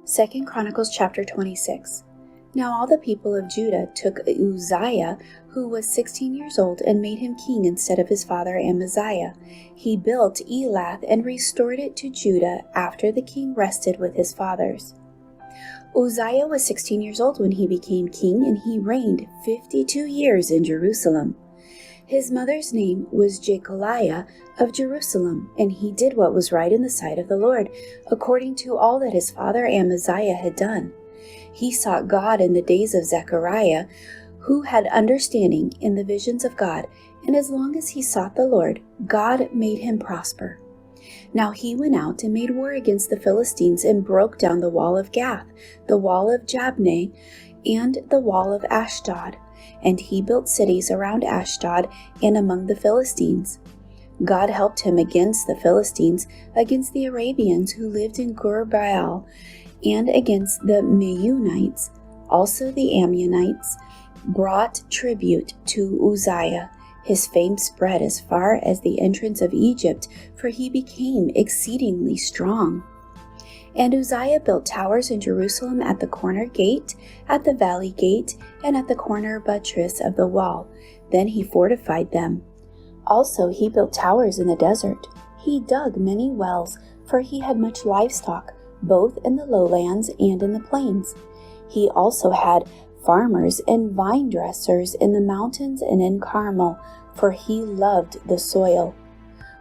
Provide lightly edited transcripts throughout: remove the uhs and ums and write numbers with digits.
2 Chronicles chapter 26. Now all the people of Judah took Uzziah, who was 16 years old, and made him king instead of his father Amaziah. He built Elath and restored it to Judah after the king rested with his fathers. Uzziah was 16 years old when he became king, and he reigned 52 years in Jerusalem. His mother's name was Jecholiah of Jerusalem, and he did what was right in the sight of the Lord, according to all that his father Amaziah had done. He sought God in the days of Zechariah, who had understanding in the visions of God, and as long as he sought the Lord, God made him prosper. Now he went out and made war against the Philistines and broke down the wall of Gath, the wall of Jabneh, and the wall of Ashdod. And he built cities around Ashdod and among the Philistines. God helped him against the Philistines, against the Arabians who lived in Gur-baal, and against the Meunites. Also the Ammonites brought tribute to Uzziah. His fame spread as far as the entrance of Egypt, for he became exceedingly strong. And Uzziah built towers in Jerusalem at the corner gate, at the valley gate, and at the corner buttress of the wall. Then he fortified them. Also he built towers in the desert. He dug many wells, for he had much livestock, both in the lowlands and in the plains. He also had farmers and vine dressers in the mountains and in Carmel, for he loved the soil.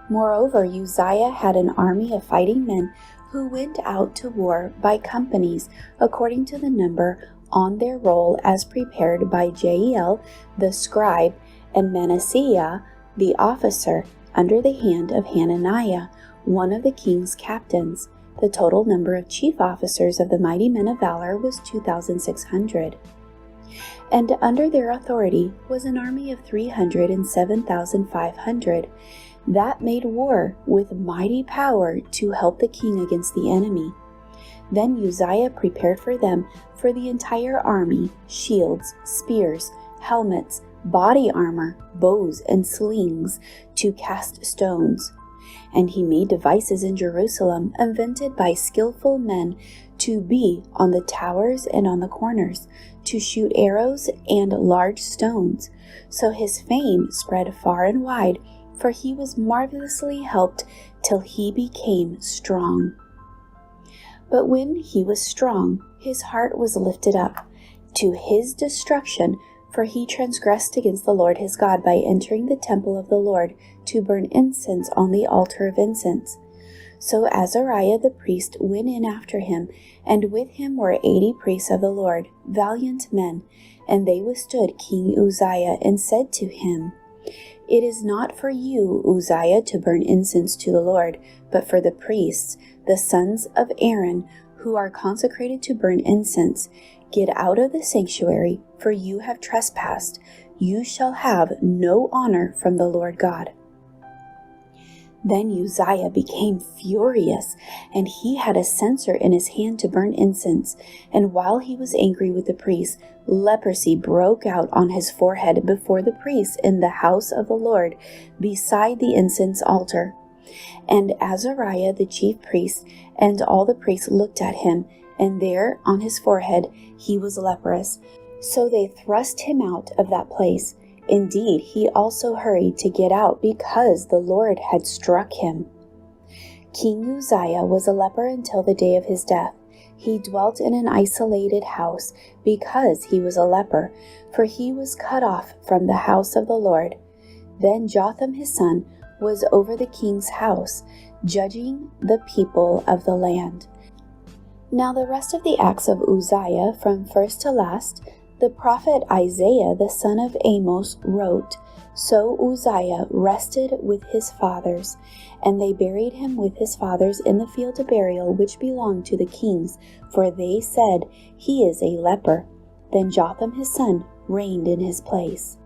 Moreover, Uzziah had an army of fighting men who went out to war by companies, according to the number on their roll as prepared by Jael the scribe and Manasseh the officer, under the hand of Hananiah, one of the king's captains. The total number of chief officers of the mighty men of valor was 2,600. And under their authority was an army of 307,500 that made war with mighty power to help the king against the enemy. Then Uzziah prepared for them, for the entire army, shields, spears, helmets, body armor, bows, and slings to cast stones. And he made devices in Jerusalem, invented by skillful men, to be on the towers and on the corners, to shoot arrows and large stones. So his fame spread far and wide, for he was marvelously helped till he became strong. But when he was strong, his heart was lifted up to his destruction, for he transgressed against the Lord his God by entering the temple of the Lord to burn incense on the altar of incense. So Azariah the priest went in after him, and with him were 80 priests of the Lord, valiant men, and they withstood King Uzziah and said to him, "It is not for you, Uzziah, to burn incense to the Lord, but for the priests, the sons of Aaron, who are consecrated to burn incense. Get out of the sanctuary, for you have trespassed. You shall have no honor from the Lord God." Then Uzziah became furious, and he had a censer in his hand to burn incense. And while he was angry with the priests, leprosy broke out on his forehead before the priests in the house of the Lord, beside the incense altar. And Azariah the chief priest and all the priests looked at him, and there on his forehead he was leprous. So they thrust him out of that place. Indeed, he also hurried to get out because the Lord had struck him. King Uzziah was a leper until the day of his death. He dwelt in an isolated house because he was a leper, for he was cut off from the house of the Lord. Then Jotham his son was over the king's house, judging the people of the land. Now the rest of the acts of Uzziah, from first to last, the prophet Isaiah the son of Amos wrote. So Uzziah rested with his fathers, and they buried him with his fathers in the field of burial which belonged to the kings, for they said, "He is a leper." Then Jotham his son reigned in his place.